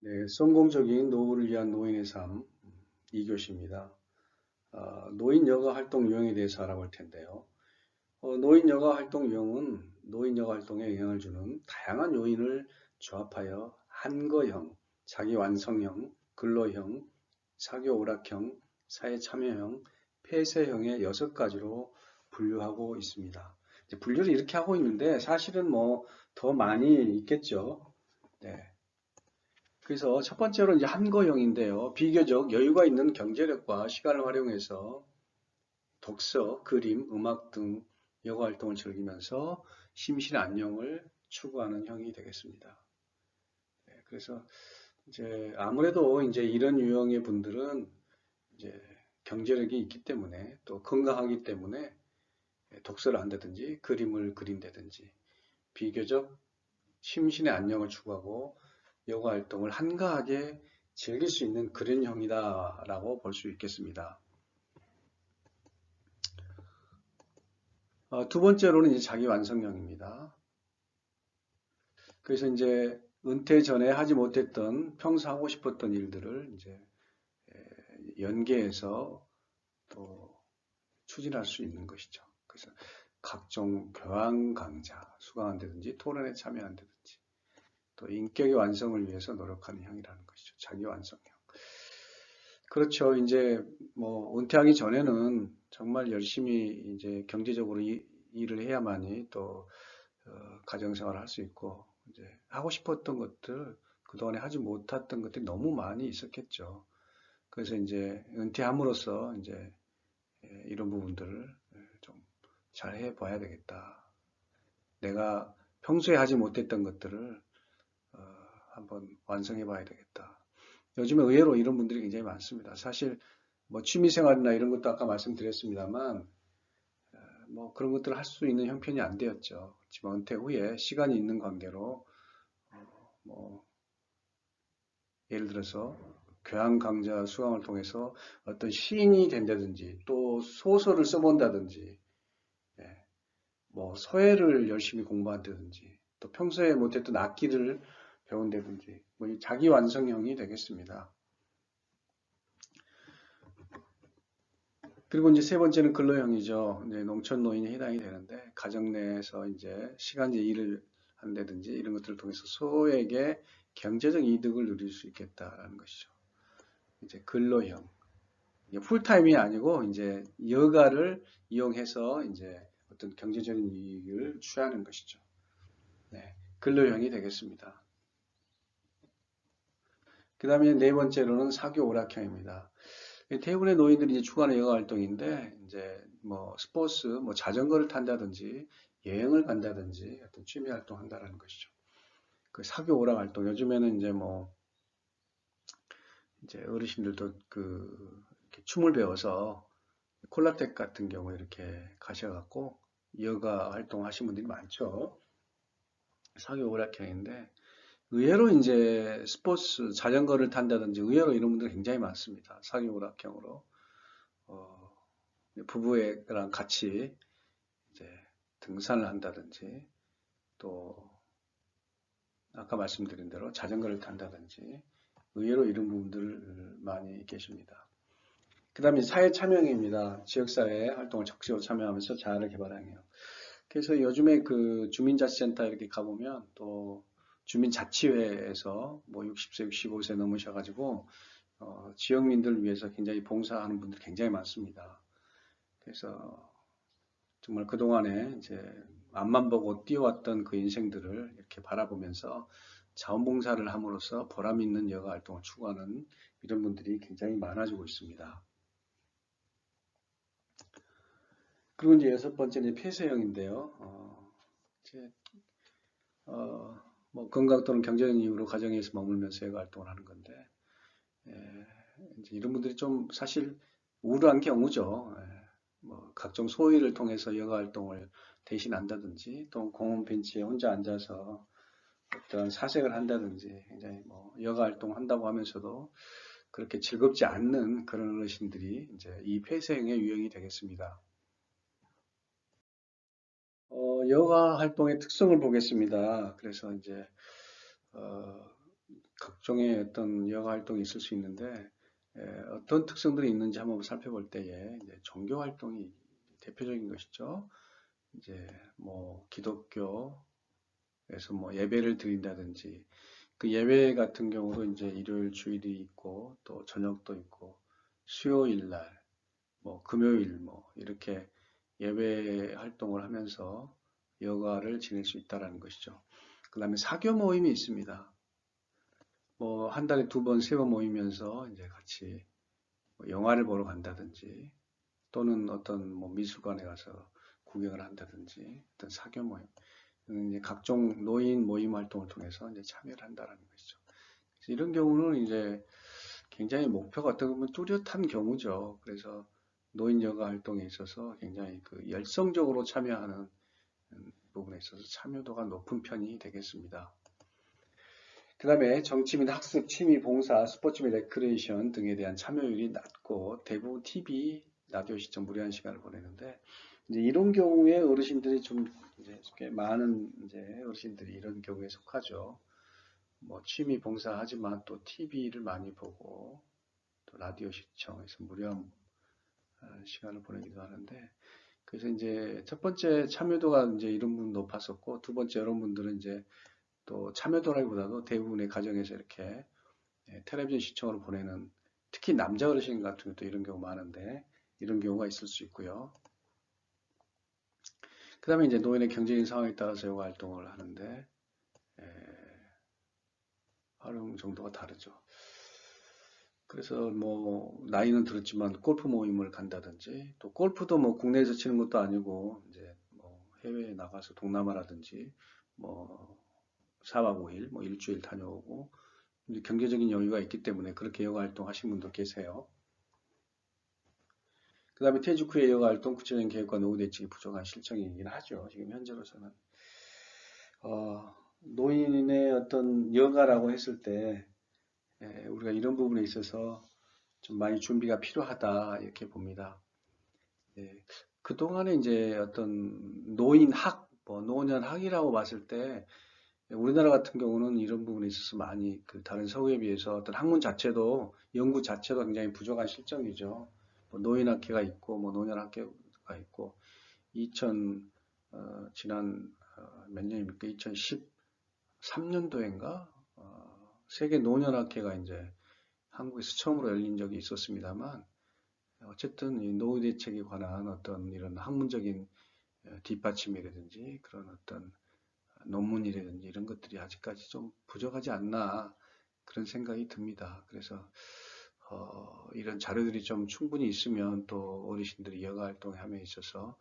네, 성공적인 노후를 위한 노인의 삶 2교시입니다. 노인 여가 활동 유형에 대해서 알아볼 텐데요. 노인 여가 활동 유형은 노인 여가 활동에 영향을 주는 다양한 요인을 조합하여 한거형, 자기 완성형, 근로형, 사교 오락형, 사회 참여형, 폐쇄형의 6가지로 분류하고 있습니다. 분류를 이렇게 하고 있는데 사실은 뭐 더 많이 있겠죠. 네. 그래서 첫 번째로 이제 한거형인데요. 비교적 여유가 있는 경제력과 시간을 활용해서 독서, 그림, 음악 등 여가 활동을 즐기면서 심신 안녕을 추구하는 형이 되겠습니다. 네, 그래서 이제 아무래도 이제 이런 유형의 분들은 이제 경제력이 있기 때문에 또 건강하기 때문에 독서를 한다든지 그림을 그린다든지 비교적 심신의 안녕을 추구하고 여가 활동을 한가하게 즐길 수 있는 그런 형이다라고 볼 수 있겠습니다. 두 번째로는 이제 자기 완성형입니다. 그래서 이제 은퇴 전에 하지 못했던 평소 하고 싶었던 일들을 이제 연계해서 또 추진할 수 있는 것이죠. 그래서 각종 교양 강좌 수강한다든지 토론에 참여한다든지 또 인격의 완성을 위해서 노력하는 형이라는 것이죠. 자기 완성형. 그렇죠. 이제 뭐 은퇴하기 전에는 정말 열심히 이제 경제적으로 일을 해야만이 또 가정생활을 할 수 있고 이제 하고 싶었던 것들 그동안에 하지 못했던 것들이 너무 많이 있었겠죠. 그래서 이제 은퇴함으로써 이제 이런 부분들을 좀 잘 해봐야 되겠다. 내가 평소에 하지 못했던 것들을 한번 완성해 봐야 되겠다. 요즘에 의외로 이런 분들이 굉장히 많습니다. 사실 뭐 취미생활이나 이런 것도 아까 말씀드렸습니다만 뭐 그런 것들을 할 수 있는 형편이 안 되었죠. 지금 은퇴 후에 시간이 있는 관계로 뭐 예를 들어서 교양 강좌 수강을 통해서 어떤 시인이 된다든지 또 소설을 써본다든지 뭐 서예를 열심히 공부한다든지 또 평소에 못했던 악기를 배운다든지 뭐 자기 완성형이 되겠습니다. 그리고 이제 세 번째는 근로형이죠. 이제 농촌 노인에 해당이 되는데 가정 내에서 이제 시간제 일을 한다든지 이런 것들을 통해서 소에게 경제적 이득을 누릴 수 있겠다라는 것이죠. 이제 근로형. 이게 풀타임이 아니고 이제 여가를 이용해서 이제 어떤 경제적인 이익을 취하는 것이죠. 네, 근로형이 되겠습니다. 그 다음에 네 번째로는 사교 오락형입니다. 대부분의 노인들이 이제 추구하는 여가 활동인데, 이제 뭐 스포츠, 뭐 자전거를 탄다든지, 여행을 간다든지, 어떤 취미 활동 한다라는 것이죠. 그 사교 오락 활동, 요즘에는 이제 뭐, 이제 어르신들도 그, 이렇게 춤을 배워서 콜라텍 같은 경우에 이렇게 가셔갖고, 여가 활동 하신 분들이 많죠. 사교 오락형인데, 의외로 이제 스포츠, 자전거를 탄다든지, 의외로 이런 분들이 굉장히 많습니다. 사교 오락형으로. 어, 부부랑 같이 이제 등산을 한다든지 또 아까 말씀드린 대로 자전거를 탄다든지 의외로 이런 분들 많이 계십니다. 그 다음에 사회 참여형입니다. 지역사회 활동을 적극적으로 참여하면서 자아를 개발하네요. 그래서 요즘에 그 주민자치센터 이렇게 가보면 또 주민자치회에서 뭐 60세, 65세 넘으셔가지고 지역민들을 위해서 굉장히 봉사하는 분들이 굉장히 많습니다. 그래서 정말 그동안에 이제 앞만 보고 뛰어왔던 그 인생들을 이렇게 바라보면서 자원봉사를 함으로써 보람 있는 여가 활동을 추구하는 이런 분들이 굉장히 많아지고 있습니다. 그리고 이제 여섯 번째는 폐쇄형인데요. 이제 뭐 건강 또는 경제적인 이유로 가정에서 머물면서 여가 활동을 하는 건데 이제 이런 분들이 좀 사실 우울한 경우죠. 뭐 각종 소위를 통해서 여가 활동을 대신한다든지 또 공원 벤치에 혼자 앉아서 어떤 사색을 한다든지 굉장히 뭐 여가 활동 한다고 하면서도 그렇게 즐겁지 않는 그런 어르신들이 이제 이 폐쇄형의 유형이 되겠습니다. 여가 활동의 특성을 보겠습니다. 그래서 이제 어, 각종의 어떤 여가 활동이 있을 수 있는데 어떤 특성들이 있는지 한번 살펴볼 때에 이제 종교 활동이 대표적인 것이죠. 이제 뭐 기독교에서 뭐 예배를 드린다든지 그 예배 같은 경우도 이제 일요일 주일이 있고 또 저녁도 있고 수요일 날 뭐 금요일 뭐 이렇게 예배 활동을 하면서 여가를 지낼 수 있다라는 것이죠. 그 다음에 사교 모임이 있습니다. 뭐 한 달에 2번, 3번 모이면서 이제 같이 뭐 영화를 보러 간다든지 또는 어떤 뭐 미술관에 가서 구경을 한다든지 어떤 사교 모임, 이제 각종 노인 모임 활동을 통해서 이제 참여를 한다라는 것이죠. 그래서 이런 경우는 이제 굉장히 목표가 어떻게 보면 뚜렷한 경우죠. 그래서 노인 여가 활동에 있어서 굉장히 그 열성적으로 참여하는 부분에 있어서 참여도가 높은 편이 되겠습니다. 그 다음에 정치 및 학습, 취미, 봉사, 스포츠 및 레크레이션 등에 대한 참여율이 낮고 대부분 TV, 라디오 시청 무료한 시간을 보내는데 이제 이런 경우에 어르신들이 좀 이제 꽤 많은 이제 어르신들이 이런 경우에 속하죠. 뭐 취미 봉사하지만 또 TV를 많이 보고 또 라디오 시청에서 무료한 시간을 보내기도 하는데 그래서 이제 첫 번째 참여도가 이제 이런 분 높았었고 두 번째 여러분들은 이제 또 참여도라기보다도 대부분의 가정에서 이렇게 텔레비전 시청으로 보내는 특히 남자 어르신 같은 경우도 이런 경우 많은데 이런 경우가 있을 수 있고요. 그 다음에 이제 노인의 경제적인 상황에 따라서 여가 활동을 하는데 활용 정도가 다르죠. 그래서 뭐 나이는 들었지만 골프 모임을 간다든지 또 골프도 뭐 국내에서 치는 것도 아니고 이제 뭐 해외에 나가서 동남아라든지 뭐 4박 5일 뭐 일주일 다녀오고 이제 경제적인 여유가 있기 때문에 그렇게 여가 활동 하신 분도 계세요. 그 다음에 퇴직 후에 여가 활동 구체적인 계획과 노후 대책이 부족한 실정이긴 하죠. 지금 현재로서는 노인의 어떤 여가라고 했을 때 우리가 이런 부분에 있어서 좀 많이 준비가 필요하다 이렇게 봅니다. 그동안에 이제 어떤 노인학, 뭐 노년학이라고 봤을 때 우리나라 같은 경우는 이런 부분에 있어서 많이 그 다른 서구에 비해서 어떤 학문 자체도 연구 자체도 굉장히 부족한 실정이죠. 뭐 노인학회가 있고 뭐 노년학회가 있고 지난 몇 년입니까? 2013년도인가 세계 노년학회가 이제 한국에서 처음으로 열린 적이 있었습니다만 어쨌든 이 노후 대책에 관한 어떤 이런 학문적인 뒷받침이라든지 그런 어떤 논문이라든지 이런 것들이 아직까지 좀 부족하지 않나 그런 생각이 듭니다. 그래서 이런 자료들이 좀 충분히 있으면 또 어르신들이 여가 활동에 함에 있어서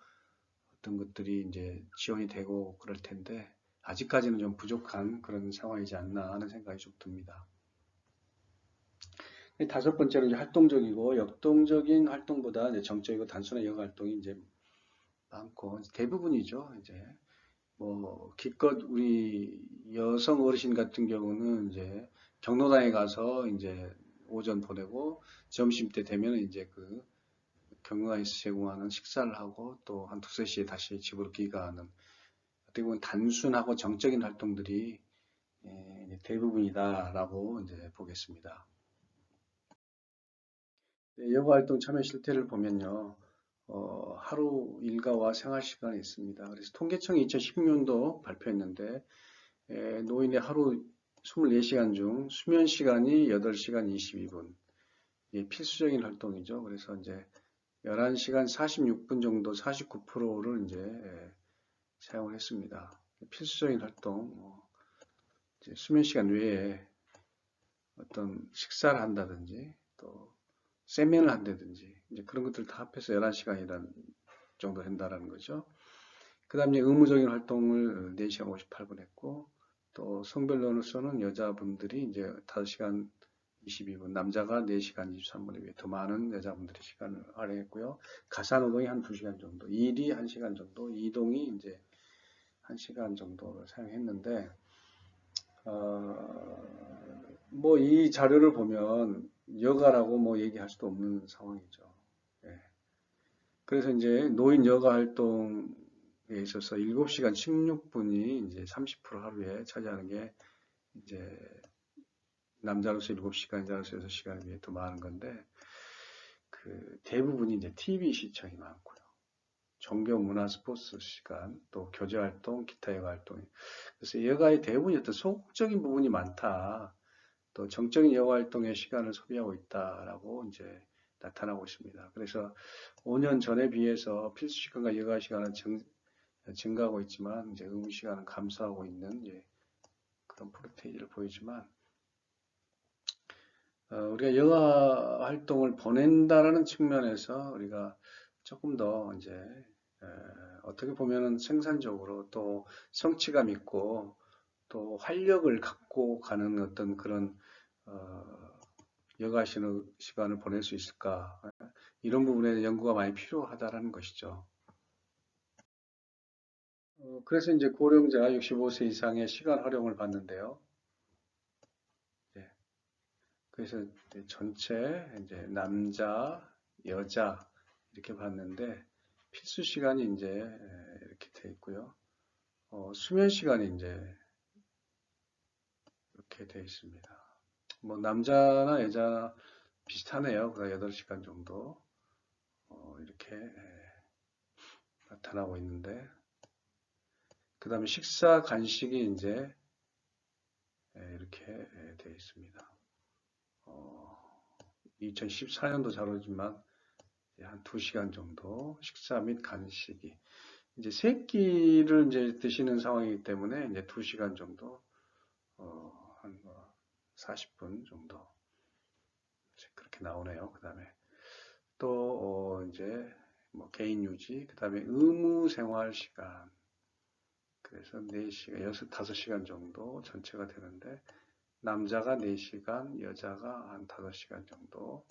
어떤 것들이 이제 지원이 되고 그럴 텐데 아직까지는 좀 부족한 그런 상황이지 않나 하는 생각이 좀 듭니다. 다섯 번째로 이제 활동적이고 역동적인 활동보다 이제 정적이고 단순한 여가 활동이 이제 많고 대부분이죠. 이제 뭐 기껏 우리 여성 어르신 같은 경우는 이제 경로당에 가서 이제 오전 보내고 점심 때 되면 이제 그 경로당에서 제공하는 식사를 하고 또 한 두세 시에 다시 집으로 귀가하는 어떻게 보면 단순하고 정적인 활동들이 대부분이다라고 이제 보겠습니다. 여가 활동 참여 실태를 보면요. 하루 일과와 생활 시간이 있습니다. 그래서 통계청이 2016년도 발표했는데 노인의 하루 24시간 중 수면 시간이 8시간 22분. 이게 필수적인 활동이죠. 그래서 이제 11시간 46분 정도 49%를 이제 사용을 했습니다. 필수적인 활동, 이제 수면 시간 외에 어떤 식사를 한다든지 또 세면을 한다든지 이제 그런 것들 다 합해서 11시간이라는 정도 된다라는 거죠. 그 다음에 의무적인 활동을 4시간 58분 했고 또 성별로서는 여자분들이 이제 5시간 22분, 남자가 4시간 23분에 비해 더 많은 여자분들이 시간을 활용했고요. 가사노동이 한 2시간 정도, 일이 1시간 정도, 이동이 이제 1시간 정도를 사용했는데 뭐 이 자료를 보면 여가라고 뭐 얘기할 수도 없는 상황이죠. 예. 그래서 이제 노인 여가 활동에 있어서 7시간 16분이 이제 30% 하루에 차지하는 게 이제 남자로서 7시간, 여자로서 6시간에 비해 더 많은 건데, 대부분이 이제 TV 시청이 많고요. 종교, 문화, 스포츠 시간, 또 교제 활동, 기타 여가 활동. 그래서 여가의 대부분이 어떤 소극적인 부분이 많다. 또 정적인 여가 활동에 시간을 소비하고 있다라고 이제 나타나고 있습니다. 그래서 5년 전에 비해서 필수 시간과 여가 시간은 증가하고 있지만 이제 의무 시간은 감소하고 있는 그런 프로테이지를 보이지만 우리가 여가 활동을 보낸다라는 측면에서 우리가 조금 더 이제 어떻게 보면은 생산적으로 또 성취감 있고 또 활력을 갖고 가는 어떤 그런 여가 시간을 보낼 수 있을까? 이런 부분에 연구가 많이 필요하다라는 것이죠. 그래서 이제 고령자 65세 이상의 시간 활용을 봤는데요. 예, 그래서 이제 전체 이제 남자, 여자 이렇게 봤는데 필수 시간이 이제 이렇게 돼 있고요. 수면 시간이 이제 이렇게 돼 있습니다. 뭐 남자나 여자 비슷하네요. 8시간 정도 이렇게 나타나고 있는데 그 다음에 식사 간식이 이제 이렇게 되어 있습니다. 2014년도 자료지만 한 2시간 정도 식사 및 간식이 이제 새끼를 이제 드시는 상황이기 때문에 이제 2시간 정도 한 40분 정도 그렇게 나오네요. 그 다음에 또 이제 뭐 개인 유지, 그 다음에 의무 생활 시간 그래서 4시간, 5시간 정도 전체가 되는데 남자가 4시간, 여자가 한 5시간 정도.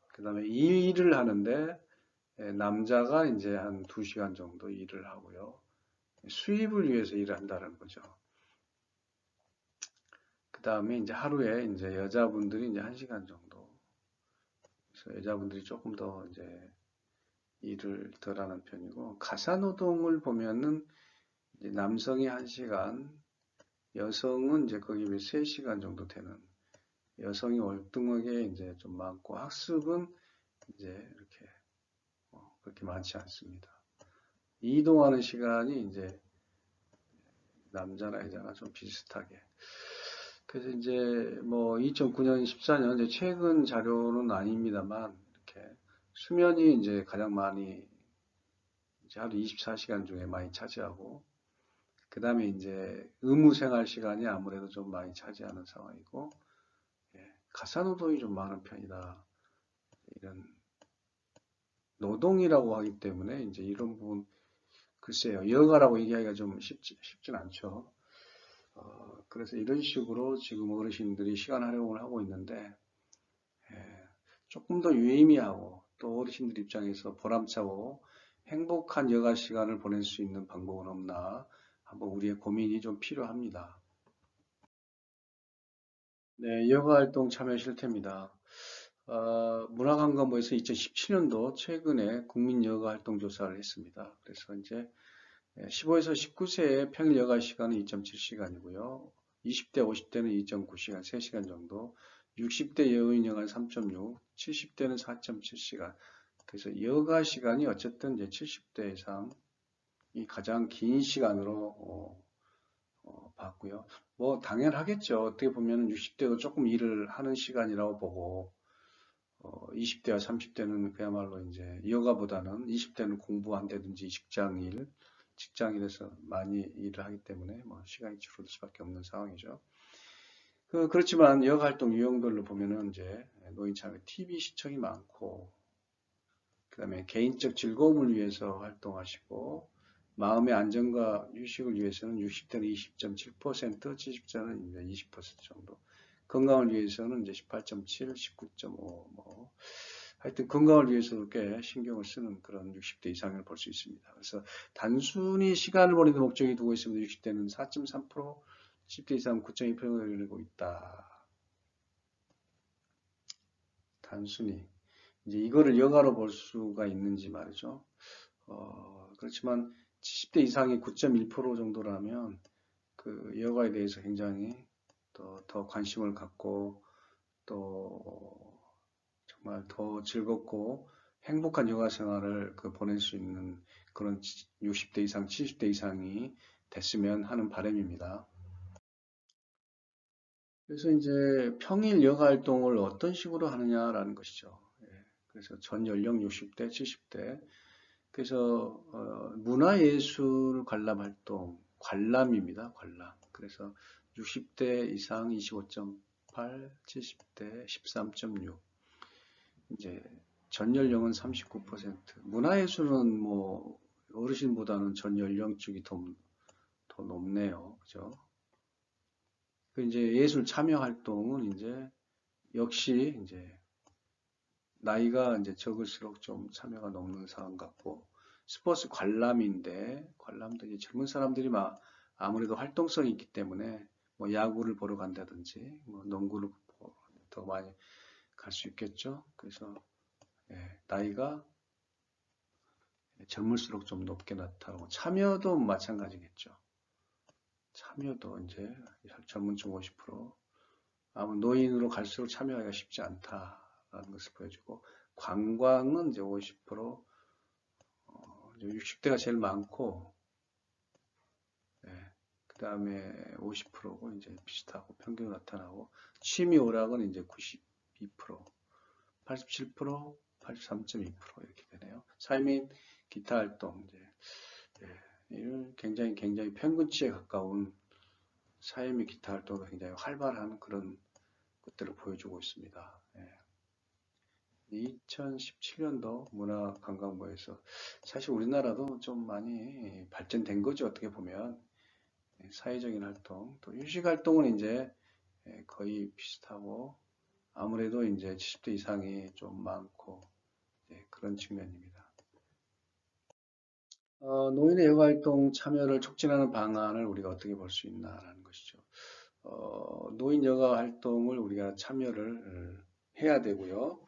그 다음에 일을 하는데 남자가 이제 한 2시간 정도 일을 하고요. 수입을 위해서 일을 한다는 거죠. 그 다음에 이제 하루에 이제 여자분들이 이제 1시간 정도. 그래서 여자분들이 조금 더 이제 일을 덜 하는 편이고, 가사노동을 보면은 이제 남성이 1시간, 여성은 이제 거기 3시간 정도 되는 여성이 월등하게 이제 좀 많고 학습은 이제 이렇게 그렇게 많지 않습니다. 이동하는 시간이 이제 남자나 여자나 좀 비슷하게. 그래서 이제 뭐 2009년, 14년 이제 최근 자료는 아닙니다만 이렇게 수면이 이제 가장 많이 이제 하루 24시간 중에 많이 차지하고 그 다음에 이제 의무 생활 시간이 아무래도 좀 많이 차지하는 상황이고 가사노동이 좀 많은 편이다. 이런 노동이라고 하기 때문에 이제 이런 부분 글쎄요 여가라고 얘기하기가 좀 쉽진 않죠. 그래서 이런 식으로 지금 어르신들이 시간 활용을 하고 있는데 조금 더 유의미하고 또 어르신들 입장에서 보람차고 행복한 여가 시간을 보낼 수 있는 방법은 없나 한번 우리의 고민이 좀 필요합니다. 네, 여가 활동 참여 실태입니다. 문화관광부에서 2017년도 최근에 국민 여가 활동 조사를 했습니다. 그래서 이제 15에서 19세의 평일 여가 시간은 2.7시간이고요. 20대, 50대는 2.9시간, 3시간 정도. 60대 여인 여가는 3.6, 70대는 4.7시간. 그래서 여가 시간이 어쨌든 이제 70대 이상이 가장 긴 시간으로 봤고요. 뭐 당연하겠죠. 어떻게 보면 60대도 조금 일을 하는 시간이라고 보고 20대와 30대는 그야말로 이제 여가보다는 20대는 공부한다든지 직장일에서 많이 일을 하기 때문에 뭐 시간이 줄어들 수밖에 없는 상황이죠. 그렇지만 여가 활동 유형별로 보면은 이제 노인참여 TV 시청이 많고 그다음에 개인적 즐거움을 위해서 활동하시고 마음의 안정과 휴식을 위해서는 60대는 20.7%, 70대는 이제 20% 정도. 건강을 위해서는 이제 18.7, 19.5, 뭐 하여튼 건강을 위해서 꽤 신경을 쓰는 그런 60대 이상을 볼 수 있습니다. 그래서 단순히 시간을 보내는 목적이 두고 있으면 60대는 4.3%, 10대 이상 9.2%를 늘고 있다. 단순히 이제 이거를 여가로 볼 수가 있는지 말이죠. 그렇지만 70대 이상이 9.1% 정도라면 그 여가에 대해서 굉장히 더 관심을 갖고 또 정말 더 즐겁고 행복한 여가 생활을 보낼 수 있는 그런 60대 이상, 70대 이상이 됐으면 하는 바람입니다. 그래서 이제 평일 여가 활동을 어떤 식으로 하느냐라는 것이죠. 예, 그래서 전 연령 60대, 70대. 그래서 문화예술 관람 활동, 관람입니다. 관람. 그래서 60대 이상 25.8, 70대 13.6. 이제 전 연령은 39%. 문화예술은 뭐 어르신보다는 전 연령층이 더 높네요. 그죠? 그 이제 예술 참여 활동은 이제 역시 이제 나이가 이제 적을수록 좀 참여가 높는 상황 같고, 스포츠 관람인데 관람도 이제 젊은 사람들이 아무래도 활동성이 있기 때문에 뭐 야구를 보러 간다든지 뭐 농구를 더 많이 갈 수 있겠죠. 그래서 나이가 젊을수록 좀 높게 나타나고, 참여도 마찬가지겠죠. 참여도 이제 젊은층 50%, 아마 노인으로 갈수록 참여하기가 쉽지 않다라는 것을 보여주고, 관광은 이제 50%, 60대가 제일 많고, 그 다음에 50%고 이제 비슷하고 평균 나타나고, 취미 오락은 이제 92%, 87%, 83.2% 이렇게 되네요. 삶인 기타 활동, 이제 이런 굉장히 평균치에 가까운 사회 기타 활동도 굉장히 활발한 그런 것들을 보여주고 있습니다. 2017년도 문화관광부에서 사실 우리나라도 좀 많이 발전된 거죠. 어떻게 보면 사회적인 활동, 또 휴식 활동은 이제 거의 비슷하고, 아무래도 이제 70대 이상이 좀 많고 그런 측면입니다. 노인의 여가활동 참여를 촉진하는 방안을 우리가 어떻게 볼 수 있나라는 것이죠. 노인 여가 활동을 우리가 참여를 해야 되고요.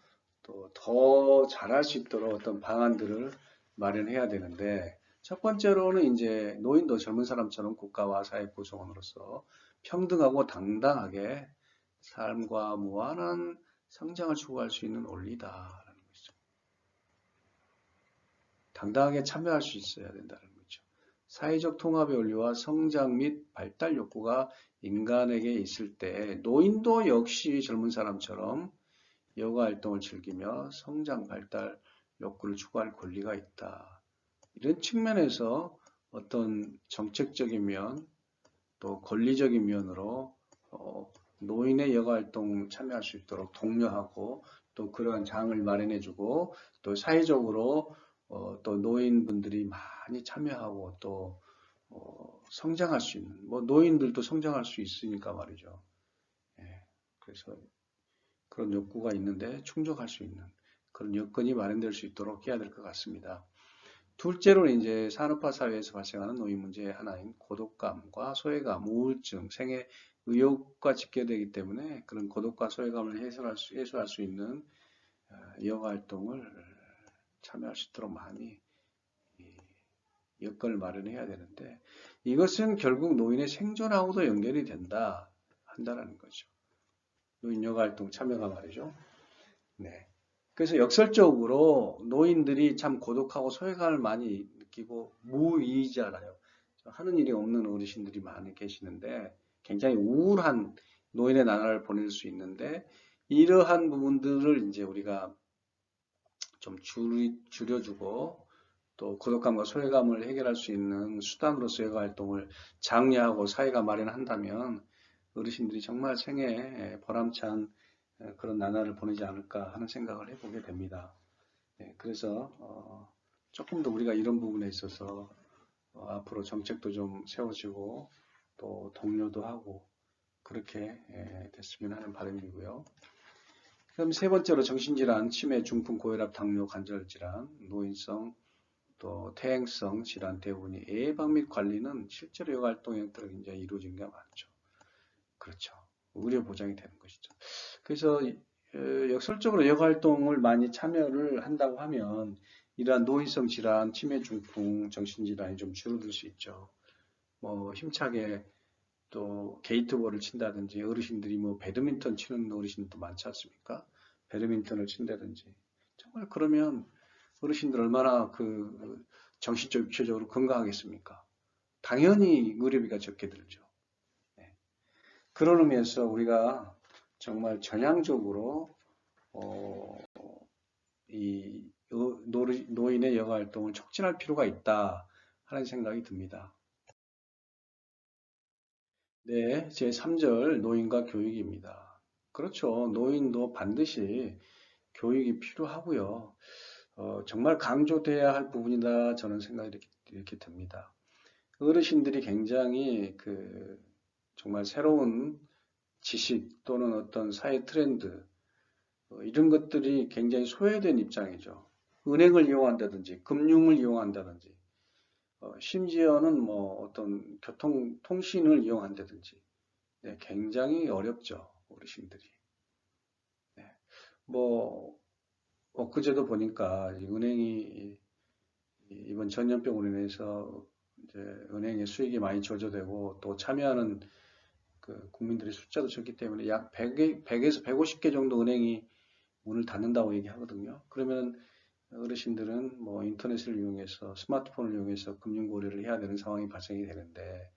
또 더 잘할 수 있도록 어떤 방안들을 마련해야 되는데, 첫 번째로는 이제 노인도 젊은 사람처럼 국가와 사회 구성원으로서 평등하고 당당하게 삶과 무한한 성장을 추구할 수 있는 원리다라는 것이죠. 당당하게 참여할 수 있어야 된다는 거죠. 사회적 통합의 원리와 성장 및 발달 욕구가 인간에게 있을 때 노인도 역시 젊은 사람처럼 여가 활동을 즐기며 성장 발달 욕구를 추구할 권리가 있다. 이런 측면에서 어떤 정책적인 면, 또 권리적인 면으로 노인의 여가 활동 참여할 수 있도록 독려하고, 또 그러한 장을 마련해주고, 또 사회적으로 또 노인분들이 많이 참여하고 또 성장할 수 있는, 뭐 노인들도 성장할 수 있으니까 말이죠. 그래서 그런 욕구가 있는데 충족할 수 있는 그런 여건이 마련될 수 있도록 해야 될 것 같습니다. 둘째로는 이제 산업화 사회에서 발생하는 노인 문제의 하나인 고독감과 소외감, 우울증, 생애 의욕과 직결되기 때문에 그런 고독과 소외감을 해소할 수 있는 여가 활동을 참여할 수 있도록 많이 여건을 마련해야 되는데, 이것은 결국 노인의 생존하고도 연결이 한다는 거죠. 노인 여가 활동 참여가 말이죠. 네. 그래서 역설적으로 노인들이 참 고독하고 소외감을 많이 느끼고 무의잖아요. 하는 일이 없는 어르신들이 많이 계시는데 굉장히 우울한 노인의 나날을 보낼 수 있는데, 이러한 부분들을 이제 우리가 좀 줄여주고 또 고독감과 소외감을 해결할 수 있는 수단으로서 여가 활동을 장려하고 사회가 마련한다면 어르신들이 정말 생애에 보람찬 그런 나날을 보내지 않을까 하는 생각을 해보게 됩니다. 그래서 조금 더 우리가 이런 부분에 있어서 앞으로 정책도 좀 세워지고 또 독려도 하고 그렇게 됐으면 하는 바람이고요. 그럼 세 번째로 정신질환, 치매, 중풍, 고혈압, 당뇨, 관절질환, 노인성, 또 퇴행성 질환 대부분이 예방 및 관리는 실제로 여가 활동에 따라 굉장히 이루어진 게 많죠. 그렇죠. 의료 보장이 되는 것이죠. 그래서 역설적으로 여가 활동을 많이 참여를 한다고 하면 이러한 노인성 질환, 치매, 중풍, 정신질환이 좀 줄어들 수 있죠. 뭐 힘차게 또 게이트볼을 친다든지 어르신들이 뭐 배드민턴 치는 어르신도 많지 않습니까? 배드민턴을 친다든지 정말 그러면 어르신들 얼마나 그 정신적 육체적으로 건강하겠습니까? 당연히 의료비가 적게 들죠. 네. 그런 의미에서 우리가 정말 전향적으로 이 노인의 여가 활동을 촉진할 필요가 있다 하는 생각이 듭니다. 네, 제 3절 노인과 교육입니다. 그렇죠. 노인도 반드시 교육이 필요하고요. 정말 강조돼야 할 부분이다 저는 생각이 이렇게 듭니다. 어르신들이 굉장히 정말 새로운 지식 또는 어떤 사회 트렌드 이런 것들이 굉장히 소외된 입장이죠. 은행을 이용한다든지 금융을 이용한다든지 심지어는 뭐 어떤 통신을 이용한다든지 네, 굉장히 어렵죠. 어르신들이. 네. 뭐 엊그제도 보니까 은행이 이번 전염병으로 인해서 이제 은행의 수익이 많이 저조되고 또 참여하는 그 국민들의 숫자도 적기 때문에 약 100에서 150개 정도 은행이 문을 닫는다고 얘기하거든요. 그러면 어르신들은 뭐 인터넷을 이용해서 스마트폰을 이용해서 금융 거래를 해야 되는 상황이 발생이 되는데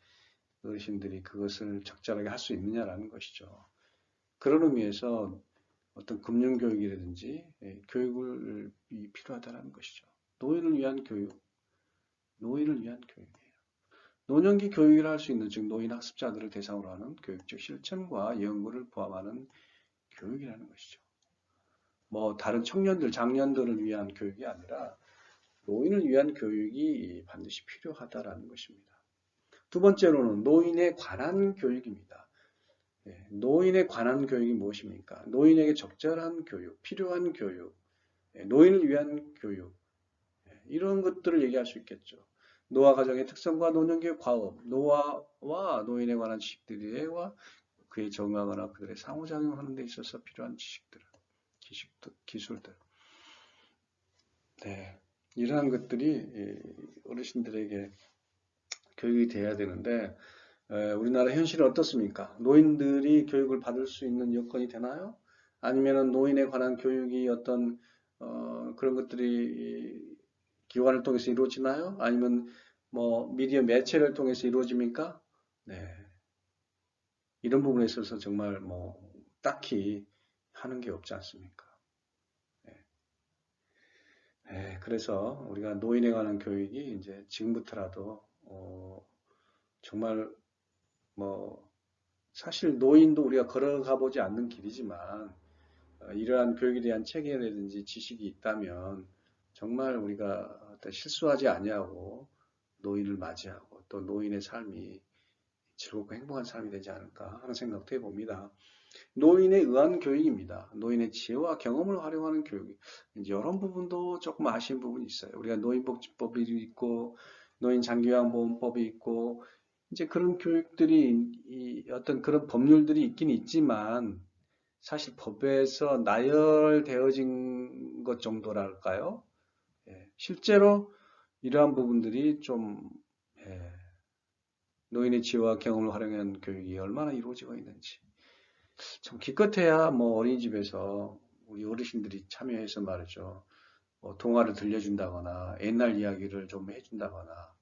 어르신들이 그것을 적절하게 할 수 있느냐라는 것이죠. 그런 의미에서 어떤 금융 교육이라든지 교육이 필요하다는 것이죠. 노인을 위한 교육, 노인을 위한 교육이에요. 노년기 교육을 할 수 있는 즉 노인 학습자들을 대상으로 하는 교육적 실천과 연구를 포함하는 교육이라는 것이죠. 뭐 다른 청년들, 장년들을 위한 교육이 아니라 노인을 위한 교육이 반드시 필요하다라는 것입니다. 두 번째로는 노인에 관한 교육입니다. 노인에 관한 교육이 무엇입니까? 노인에게 적절한 교육, 필요한 교육, 노인을 위한 교육 이런 것들을 얘기할 수 있겠죠. 노화 가정의 특성과 노년기의 과업, 노화와 노인에 관한 지식들과 그에 적응하거나 그들의 상호작용하는 데 있어서 필요한 기술들. 네, 이러한 것들이 어르신들에게 교육이 돼야 되는데 우리나라 현실은 어떻습니까? 노인들이 교육을 받을 수 있는 여건이 되나요? 아니면은 노인에 관한 교육이 어떤 그런 것들이 기관을 통해서 이루어지나요? 아니면 뭐 미디어 매체를 통해서 이루어집니까? 네. 이런 부분에 있어서 정말 뭐 딱히 하는 게 없지 않습니까? 네. 네, 그래서 우리가 노인에 관한 교육이 이제 지금부터라도 정말 뭐 사실 노인도 우리가 걸어가 보지 않는 길이지만 이러한 교육에 대한 체계라든지 지식이 있다면 정말 우리가 실수하지 아니하고 노인을 맞이하고 또 노인의 삶이 즐겁고 행복한 삶이 되지 않을까 하는 생각도 해봅니다. 노인에 의한 교육입니다. 노인의 지혜와 경험을 활용하는 교육. 이제 이런 부분도 조금 아쉬운 부분이 있어요. 우리가 노인복지법이 있고 노인 장기요양보험법이 있고 이제 그런 교육들이 어떤 그런 법률들이 있긴 있지만 사실 법에서 나열되어진 것 정도랄까요? 실제로 이러한 부분들이 좀 노인의 지혜와 경험을 활용한 교육이 얼마나 이루어지고 있는지 참 기껏해야 뭐 어린이집에서 우리 어르신들이 참여해서 말이죠. 동화를 들려준다거나 옛날 이야기를 좀 해준다거나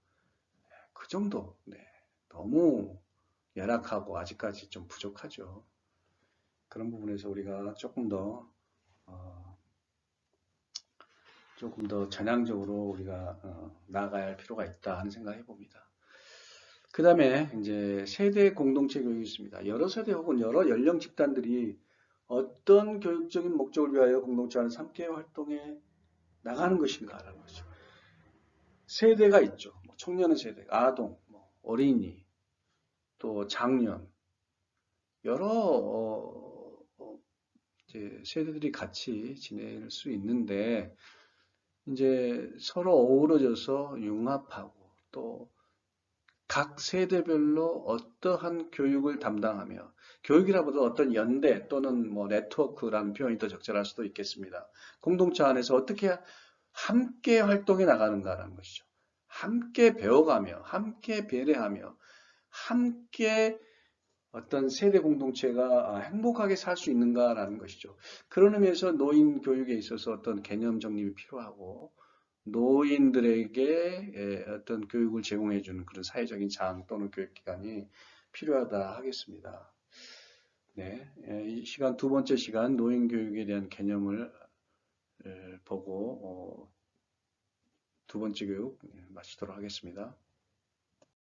그 정도. 네. 너무 열악하고 아직까지 좀 부족하죠. 그런 부분에서 우리가 조금 더 전향적으로 우리가 나아가야 할 필요가 있다 하는 생각을 해봅니다. 그 다음에 이제 세대 공동체 교육이 있습니다. 여러 세대 혹은 여러 연령 집단들이 어떤 교육적인 목적을 위하여 공동체 안에서 함께 활동해 나가는 것인가라는 거죠. 세대가 있죠. 청년의 세대, 아동, 어린이, 또 장년, 여러 이제 세대들이 같이 지낼 수 있는데 이제 서로 어우러져서 융합하고 또 각 세대별로 어떠한 교육을 담당하며 교육이라보다 어떤 연대 또는 뭐 네트워크라는 표현이 더 적절할 수도 있겠습니다. 공동체 안에서 어떻게 함께 활동해 나가는가라는 것이죠. 함께 배워가며 함께 배려하며 함께 어떤 세대 공동체가 행복하게 살 수 있는가라는 것이죠. 그런 의미에서 노인 교육에 있어서 어떤 개념 정립이 필요하고 노인들에게 어떤 교육을 제공해 주는 그런 사회적인 장 또는 교육기관이 필요하다 하겠습니다. 네, 이 시간 두 번째 시간 노인 교육에 대한 개념을 보고 두 번째 교육 마치도록 하겠습니다.